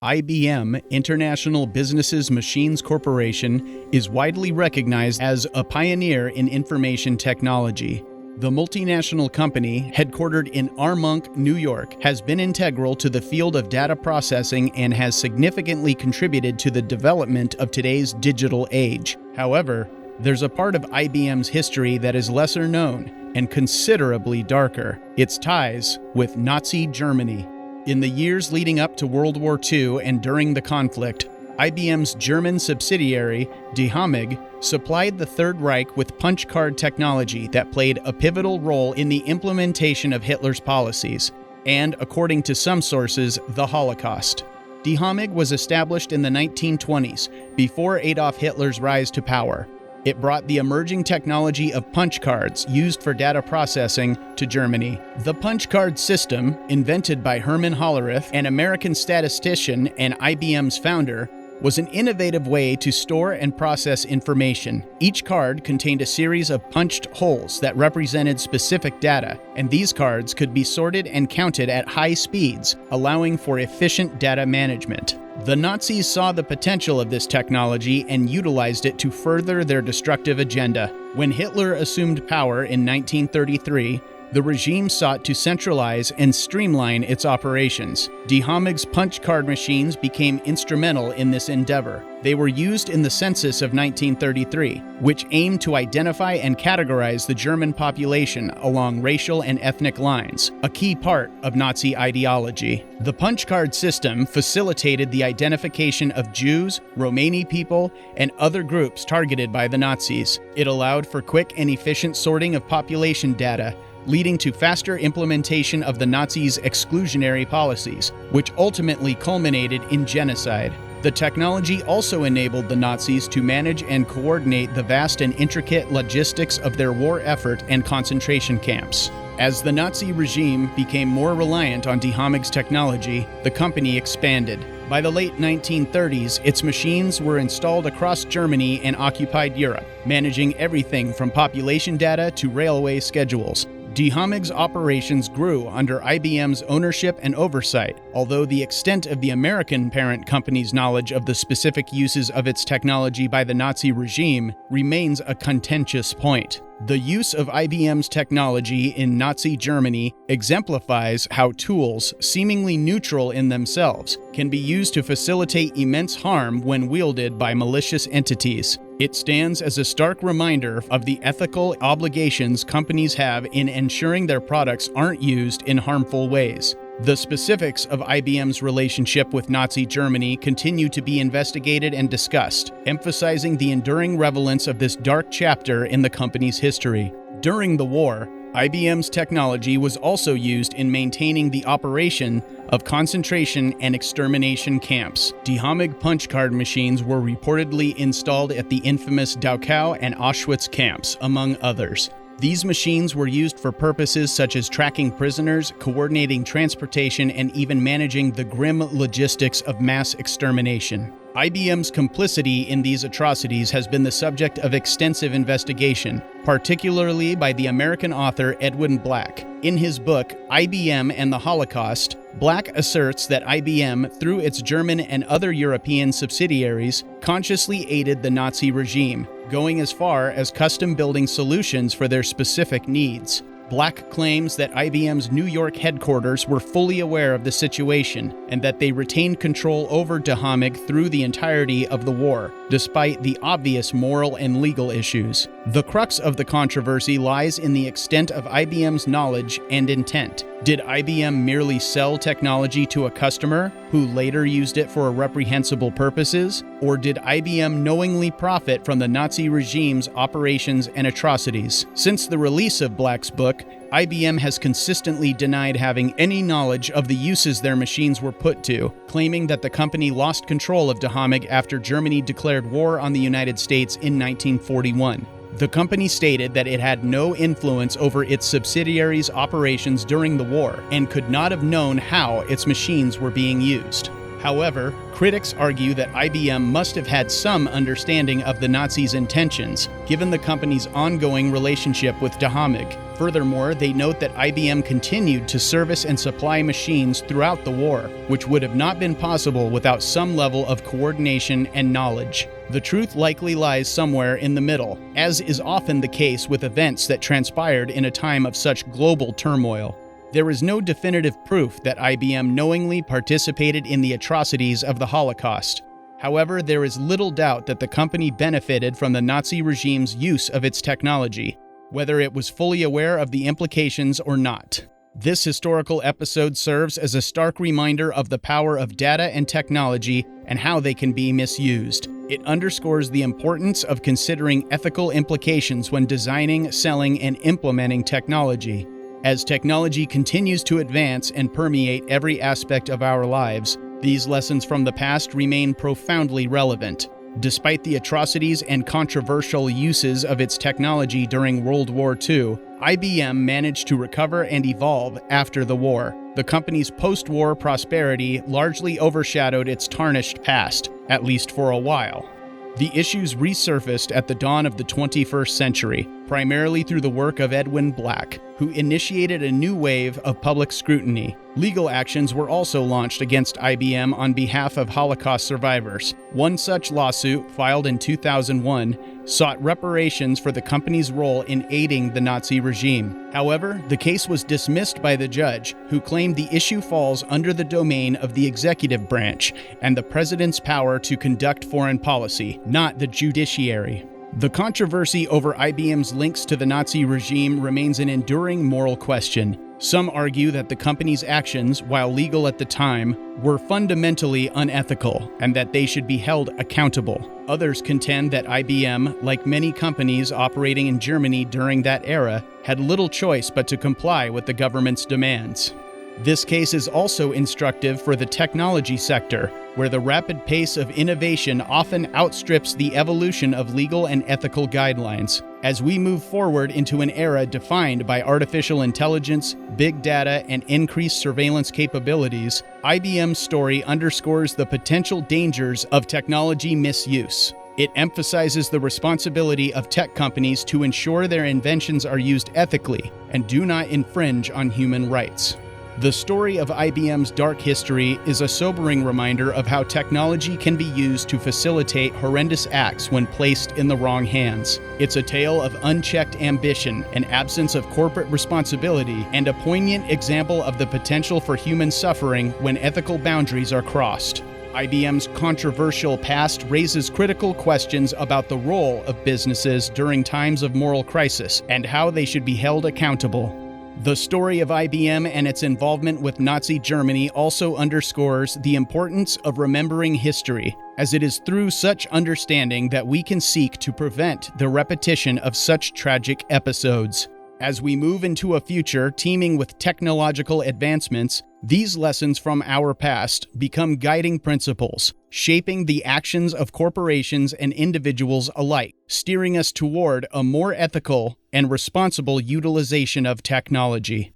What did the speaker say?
IBM, International Businesses Machines Corporation, is widely recognized as a pioneer in information technology. The multinational company, headquartered in Armonk, New York, has been integral to the field of data processing and has significantly contributed to the development of today's digital age. However, there's a part of IBM's history that is lesser known and considerably darker: its ties with Nazi Germany. In the years leading up to World War II and during the conflict, IBM's German subsidiary, DHAMIG, supplied the Third Reich with punch card technology that played a pivotal role in the implementation of Hitler's policies, and, according to some sources, the Holocaust. DHAMIG was established in the 1920s, before Adolf Hitler's rise to power. It brought the emerging technology of punch cards used for data processing to Germany. The punch card system, invented by Hermann Hollerith, an American statistician and IBM's founder, was an innovative way to store and process information. Each card contained a series of punched holes that represented specific data, and these cards could be sorted and counted at high speeds, allowing for efficient data management. The Nazis saw the potential of this technology and utilized it to further their destructive agenda. When Hitler assumed power in 1933, the regime sought to centralize and streamline its operations. DHAMIG's punch card machines became instrumental in this endeavor. They were used in the census of 1933, which aimed to identify and categorize the German population along racial and ethnic lines, a key part of Nazi ideology. The punch card system facilitated the identification of Jews, Romani people, and other groups targeted by the Nazis. It allowed for quick and efficient sorting of population data, leading to faster implementation of the Nazis' exclusionary policies, which ultimately culminated in genocide. The technology also enabled the Nazis to manage and coordinate the vast and intricate logistics of their war effort and concentration camps. As the Nazi regime became more reliant on DHAMIG's technology, the company expanded. By the late 1930s, its machines were installed across Germany and occupied Europe, managing everything from population data to railway schedules. DHAMIG's operations grew under IBM's ownership and oversight, although the extent of the American parent company's knowledge of the specific uses of its technology by the Nazi regime remains a contentious point. The use of IBM's technology in Nazi Germany exemplifies how tools, seemingly neutral in themselves, can be used to facilitate immense harm when wielded by malicious entities. It stands as a stark reminder of the ethical obligations companies have in ensuring their products aren't used in harmful ways. The specifics of IBM's relationship with Nazi Germany continue to be investigated and discussed, emphasizing the enduring relevance of this dark chapter in the company's history. During the war, IBM's technology was also used in maintaining the operation of concentration and extermination camps. DHAMIG punch card machines were reportedly installed at the infamous Dachau and Auschwitz camps, among others. These machines were used for purposes such as tracking prisoners, coordinating transportation, and even managing the grim logistics of mass extermination. IBM's complicity in these atrocities has been the subject of extensive investigation, particularly by the American author Edwin Black. In his book, IBM and the Holocaust, Black asserts that IBM, through its German and other European subsidiaries, consciously aided the Nazi regime, going as far as custom-building solutions for their specific needs. Black claims that IBM's New York headquarters were fully aware of the situation and that they retained control over DHAMIG through the entirety of the war, despite the obvious moral and legal issues. The crux of the controversy lies in the extent of IBM's knowledge and intent. Did IBM merely sell technology to a customer who later used it for reprehensible purposes? Or did IBM knowingly profit from the Nazi regime's operations and atrocities? Since the release of Black's book, IBM has consistently denied having any knowledge of the uses their machines were put to, claiming that the company lost control of DHAMIG after Germany declared war on the United States in 1941. The company stated that it had no influence over its subsidiaries' operations during the war and could not have known how its machines were being used. However, critics argue that IBM must have had some understanding of the Nazis' intentions, given the company's ongoing relationship with Dahamig. Furthermore, they note that IBM continued to service and supply machines throughout the war, which would have not been possible without some level of coordination and knowledge. The truth likely lies somewhere in the middle, as is often the case with events that transpired in a time of such global turmoil. There is no definitive proof that IBM knowingly participated in the atrocities of the Holocaust. However, there is little doubt that the company benefited from the Nazi regime's use of its technology, whether it was fully aware of the implications or not. This historical episode serves as a stark reminder of the power of data and technology and how they can be misused. It underscores the importance of considering ethical implications when designing, selling, and implementing technology. As technology continues to advance and permeate every aspect of our lives, these lessons from the past remain profoundly relevant. Despite the atrocities and controversial uses of its technology during World War II, IBM managed to recover and evolve after the war. The company's post-war prosperity largely overshadowed its tarnished past, at least for a while. The issues resurfaced at the dawn of the 21st century, primarily through the work of Edwin Black, who initiated a new wave of public scrutiny. Legal actions were also launched against IBM on behalf of Holocaust survivors. One such lawsuit, filed in 2001, sought reparations for the company's role in aiding the Nazi regime. However, the case was dismissed by the judge, who claimed the issue falls under the domain of the executive branch and the president's power to conduct foreign policy, not the judiciary. The controversy over IBM's links to the Nazi regime remains an enduring moral question. Some argue that the company's actions, while legal at the time, were fundamentally unethical and that they should be held accountable. Others contend that IBM, like many companies operating in Germany during that era, had little choice but to comply with the government's demands. This case is also instructive for the technology sector, where the rapid pace of innovation often outstrips the evolution of legal and ethical guidelines. As we move forward into an era defined by artificial intelligence, big data, and increased surveillance capabilities, IBM's story underscores the potential dangers of technology misuse. It emphasizes the responsibility of tech companies to ensure their inventions are used ethically and do not infringe on human rights. The story of IBM's dark history is a sobering reminder of how technology can be used to facilitate horrendous acts when placed in the wrong hands. It's a tale of unchecked ambition, an absence of corporate responsibility, and a poignant example of the potential for human suffering when ethical boundaries are crossed. IBM's controversial past raises critical questions about the role of businesses during times of moral crisis and how they should be held accountable. The story of IBM and its involvement with Nazi Germany also underscores the importance of remembering history, as it is through such understanding that we can seek to prevent the repetition of such tragic episodes. As we move into a future teeming with technological advancements, these lessons from our past become guiding principles, shaping the actions of corporations and individuals alike, steering us toward a more ethical and responsible utilization of technology.